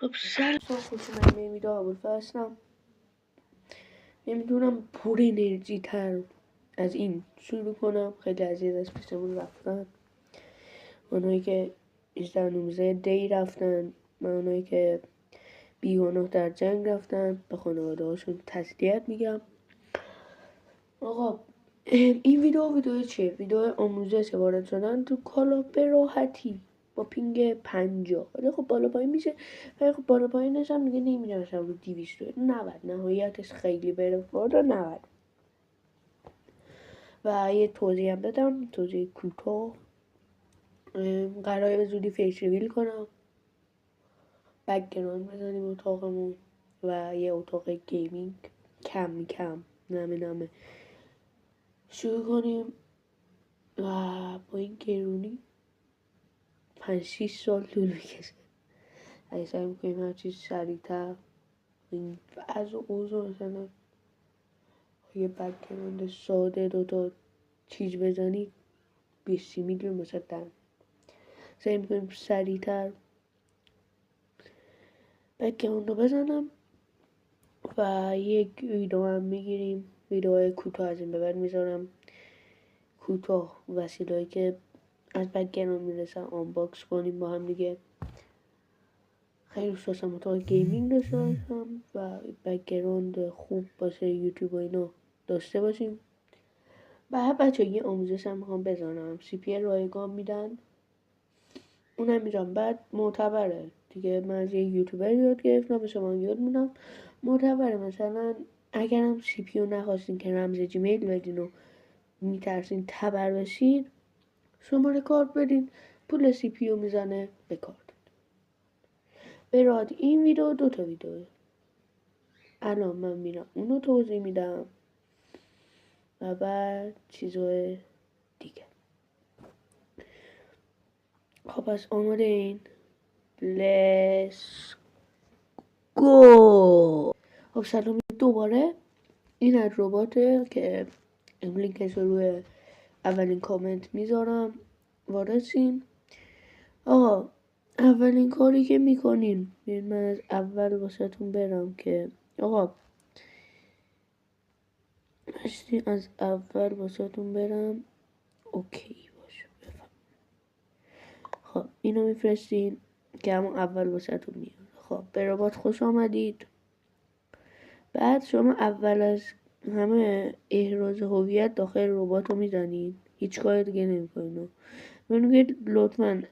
خب سلام خوش من ویدیو ابوالفضل هستم. نمیدونم پر انرژی تر از این شروع کنم. خیلی عزیز از پیشمون رفتن، اونایی که 18-19 دی رفتن و اونایی که بیگناه در جنگ رفتن، به خانواده هاشون تسلیت میگم. آقا این ویدیو چیه؟ ویدیو آموزش وارد شدن تو کالا به راحتی با پینگ 50. ولی خب بالا پایین میشه، ولی خب بالا پایینش هم دیگه نمیره مثلا رو 290 نهایتش خیلی بره بالا 90. و یه توضیح هم بدم، توضیح کوتاه. قراره به زودی فیس ریویل کنم، بک‌گراند بزنیم اتاقمون و یه اتاق گیمینگ کم نمه شروع کنیم. و با این گرونی 5-6 سال طول میکشه. اگه سعی میکنیم هر چیز سریعتر این وضع و اوضاع مثلا یه بک‌گراند ساده 2 چیز بزنید 20 میلیون مثلا سعی میکنیم سریعتر بک‌گراند رو بزنم و یک ویدیو هم میگیریم. ویدیوهای کوتاه از این به بعد میذارم، کوتاه وسیلهایی که از بک‌گراند میرسن آنباکس کنیم با هم دیگه. خیلی دوست داشتم اتاق گیمینگ داشته باشم و بک‌گراند خوب واسه یوتیوب و اینا داشته باشیم. و بچه یه آموزش هم میخوام بزنم، CP رایگان میدن، اونم میذارم. بعد معتبره دیگه، من از یه یوتیوبر یاد گرفتم، به شما یاد میدم. معتبره. مثلا اگرم CP رو نخواستین که رمز جیمیل بدین و میترسین تبر بشین، شماره کارت بدین، پول CP رو میزنه به کارت. به راحتی این ویدیو 2 تا ویدیوه. الان من میرم اونو توضیح میدم و بعد چیزای دیگه. خب پس آماده این؟ Let's go. خب سلام دوباره. این از رباته که لینکش رو روی اولین کامنت میذارم، وارد شین. آقا اولین کاری که میکنین، من از اول واسهتون برم که آقا از اول واسهتون برم اوکی باشه بفهم. خب اینو میفرستین که همون اول واسهتون میاد. خب به ربات خوش آمدید. بعد شما اول از همه احراز هویت داخل ربات رو میزنید، هیچ کار دیگه نمیکنید. میگید لطفا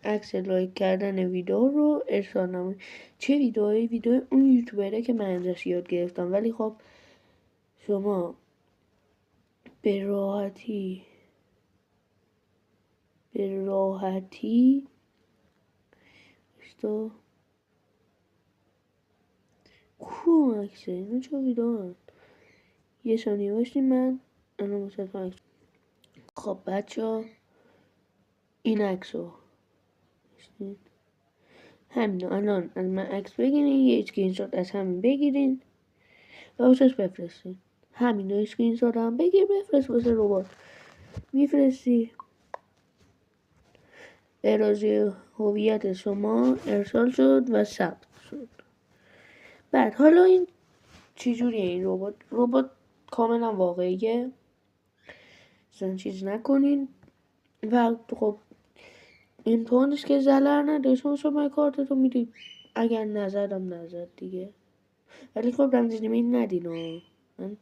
عکس لایک کردن ویدیو رو ارسال نمایید. چه ویدیویی؟ ویدیو اون یوتیوبره که من ازش یاد گرفتم. ولی خب شما به راحتی کو عکسه اینو چه ویدیو یه ثانیه باشین، من الان مثلا عکس. خب بچه این عکس رو همین الان از من عکس بگیرین، یه اسکرین شات از همین بگیرین و واسش بفرستین. همین اسکرین شات هم بگیر بفرست واسه ربات. میفرستی، احراز هویت شما ارسال شد و ثبت شد. بعد حالا این چجوریه این ربات کاملا واقعیه، اصلا چیز نکنین. و خب امتحانش که ضرر نداره، شما کارتتو میدید، اگر نزدم نزد دیگه. ولی خب رمز جیمیل ندین من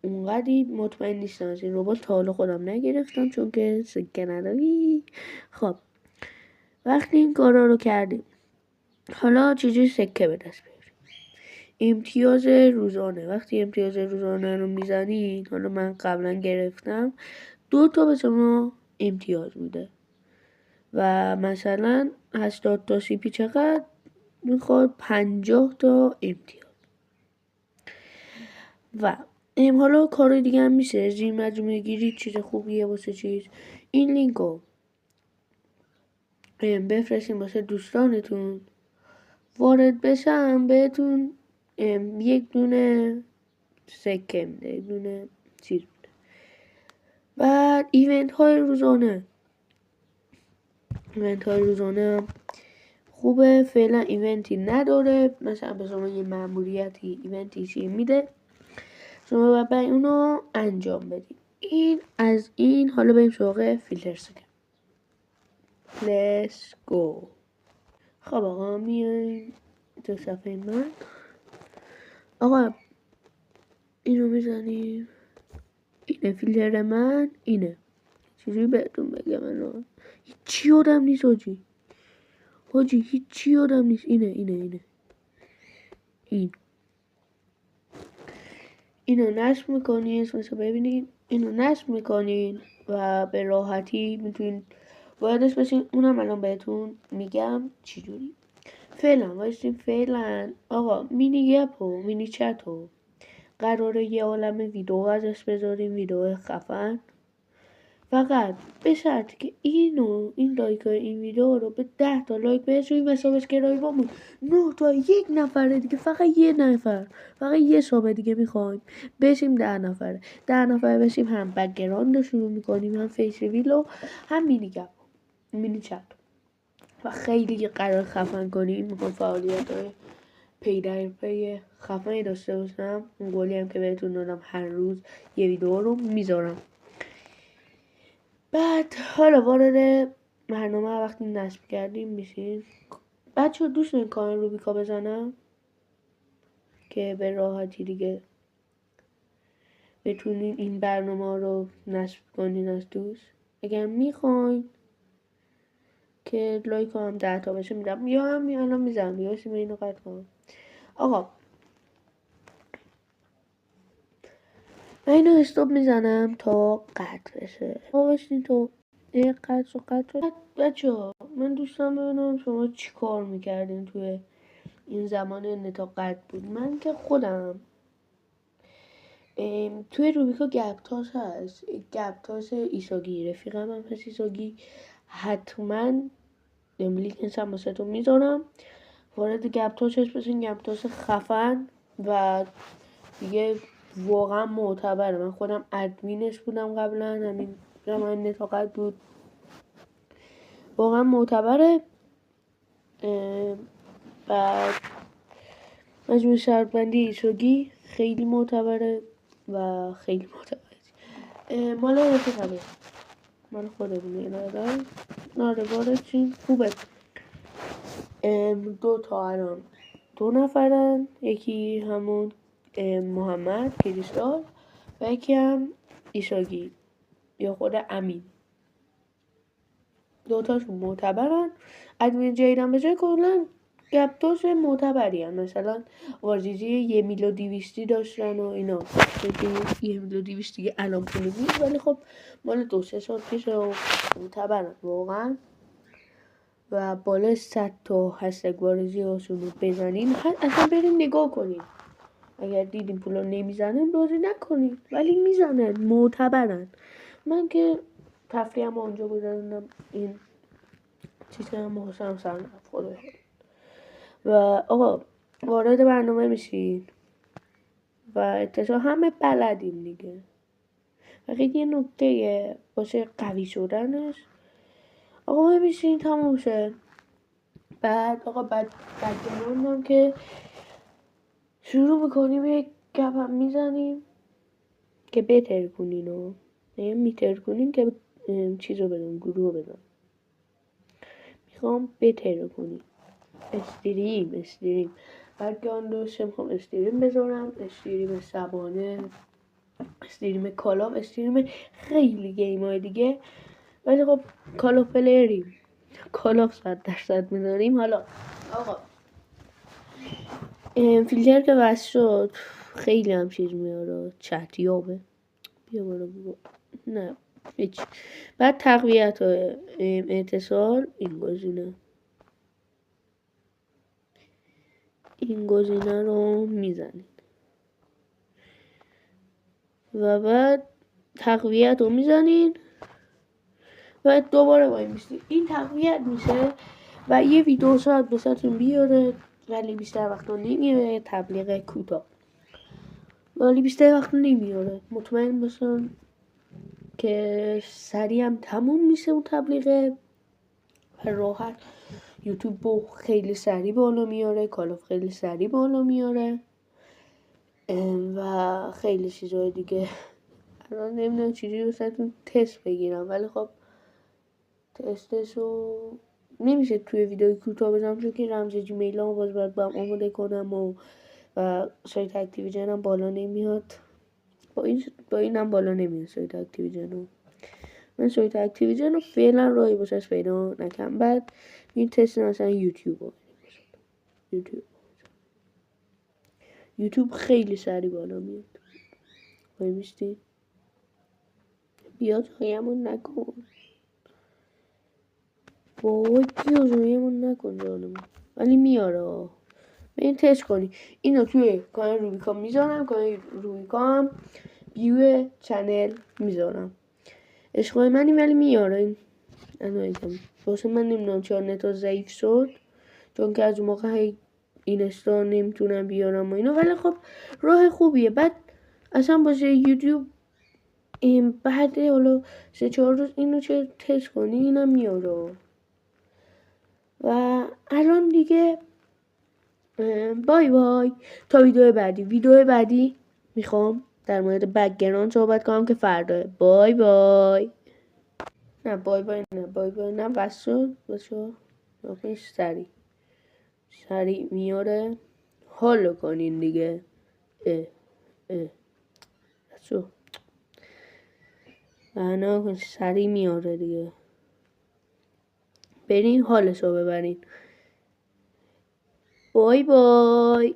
اونقدی مطمئن نیستم از این ربات، تا حالا خودم نگرفتم چون که سکه نداری. خب وقتی این کارا رو کردیم، حالا چجوری سکه به دست بیاریم؟ امتیاز روزانه. وقتی امتیاز روزانه رو میزنید، حالا من قبلا گرفتم 2 تا به شما امتیاز میده و مثلا 80 تا CP چقدر میخواد؟ 50 تا امتیاز. و حالا کار دیگه هم میشه، زیر مجموعه گیری چیز خوبیه واسه چیز. این لینک رو بفرستین واسه دوستانتون، وارد بشن بهتون یک دونه سکه میده، یک دونه چیز میده. بعد ایونت های روزانه خوبه. فعلا ایونتی نداره، مثلا به شما یه مأموریتی ایونتی چی میده، شما باید اونو انجام بدید. این از این. حالا بریم سراغ فیلتر سکن. Let's go. خب آقا میایم تو صفحه من. آقا اینو میزنیم. اینه فیلتر من، اینه. چیزی بهتون بگم الان هیچی یادم نیست حاجی هیچی یادم نیست. اینه اینو نصب میکنین. مثلا ببینید اینو نصب میکنین و به راحتی میتونین واردش بشین. اونم الان بهتون میگم چی جوری. فعلا آقا مینی گپ و مینی چت و قراره یه عالم ویدیو ازش بذاریم، ویدیو خفن. فقط به شرطی که این لایک این ویدیو رو به 10 تا لایک برسونیم و سابسکرایبمون 9 تا 1 نفره دیگه، فقط یه نفر، فقط یه ساب دیگه میخوایم بشیم 10 نفره. 10 نفره بشیم هم بک‌گراند رو شروع میکنیم، هم فیس ریویل و هم مینی گپ مینی چت و خیلی قرار خفن کنیم. میخوام فعالیت های پی در پی خفنی داشته باشم. اون قولی هم که بهتون دادم هر روز یه ویدیو رو میذارم. بعد حالا وارد برنامه وقتی نصب کردیم میشین. بچه دوست دارین کانال روبیکا بزنم که به راحتی دیگه بتونین این برنامه رو نصب کنین از دوست. اگر میخواین که لایک هم 10 تا بشه میدم، یا هم الان میزنم یا اسم اینو قطع کنم. آقا من اینو استوب میزنم تا قطع بشه. باشین تو قطع. بچه ها من دوستم ببینم شما چی کار میکردین توی این زمان نتا قطع بود. من که خودم توی روبیکا گپتاس هست، گپتاس ایساگی رفیقم هم هست ایساگی. حتما لینکش هم واسه تو میذارم. وارد گپتاسش بشین. گپتاس خفن و دیگه واقعا معتبره. من خودم ادمینش بودم قبلا، همین زمان نتا قطع بود. واقعا معتبره. بعد مجموع شرطبندی ایساگی خیلی معتبره و خیلی معتبره. مال رفیقمه، مال خودمونه. ناره وارد چین خوبه. 2 تا الان 2 نفرن. یکی همون محمد کریستال و یکی هم ایساگی یا خود امین. 2 تاشون معتبرن. ادمین جدیدم بشه کلن گپتاس معتبری هم. مثلا واژیجی 1,200,000 داشتن و اینا. 1,200,000 دیگه الان پولی نیست، ولی خب مال 2-3 سال پیشه و معتبرن واقعا. و بالا 100 تا هشتگ وارزی هاشون رو بزنین. اصلا بریم نگاه کنین. اگر دیدین پولا نمیزنن بازی نکنین، ولی میزنن، معتبرن. من که تفریحم اونجا بودم این چیزی هم محسنم سر نفت خدا. و آقا وارد برنامه میشین و اتفاقا همه بلدین دیگه. فقط یه نکته باشه قوی شدنش. آقا میشین تموم شه. بعد آقا بک‌گراندم که شروع میکنیم یک گپ هم میزنیم که بهتر کنین و میتر کنین که چیزو بدن، گروه بدن. میخوام بهتر کنین. استریم بک‌گراندش میخوام استریم بذارم. استریم سبانه، استریم کالاف، استریم خیلی گیم های دیگه. ولی خب کالاف پلیریم، کالاف 100% میذاریم. حالا آقا فیلتر که بس شد خیلی هم چیز میاره، چتیابه. بیا بالا بگو نه هیچ. بعد تقویت های اتصال این گزینه رو میزنید و بعد تقویت رو میزنید و دوباره وای میستید. این تقویت میشه و یه ویدیو شاید بساتون بیاره، ولی بیشتر وقتا نمیاره. تبلیغ کوتاه ولی بیشتر وقتا نمیاره. مطمئن باشن که سریع هم تموم میشه اون تبلیغه و راحت یوتیوب خیلی سریع بالا میاره، کالاف خیلی سریع بالا میاره و خیلی چیزهای دیگه. الان نمیدونم چیزی واسهتون تست بگیرم، ولی خب تستشو نمیشه توی ویدیوی کوتاه بزنم چون که رمز جیمیل هم باز باید با هم آماده کنم و سایت اکتیویژن هم بالا نمیاد. با اینم بالا نمیاد سایت اکتیویژن. من سایت اکتیویژن رو فعلا راهی واسش پیدا نکنم. بعد این تست مثلا یوتیوب خیلی سریع بالا میاد. وای میستی بیاد رویمون نکن، وای بیاد رویمون نکن جانمون، ولی میاره. این تست کنی. اینو توی کانال روبیکا میذارم، کانال روبیکا هم بیو چنل میذارم. عشقای منی ولی میاره این انایتم. واسه من نمیدونم چرا نتا ضعیف شد، چون که از اون موقع اینستا نمیتونم بیارم و اینا، ولی خب راه خوبیه. بعد اصلا واسه یوتیوب این بعد حالا 3-4 روز اینو چه تست کنی اینم میاره. و الان دیگه بای بای تا ویدیو بعدی میخوام در مورد بک‌گراند صحبت کنم که فردا. بای بای. نه بای بای نه بس شد سریع میاره. حالو کنین دیگه. بسو نه سریع میاره دیگه. برین حالشو ببرین. بای بای.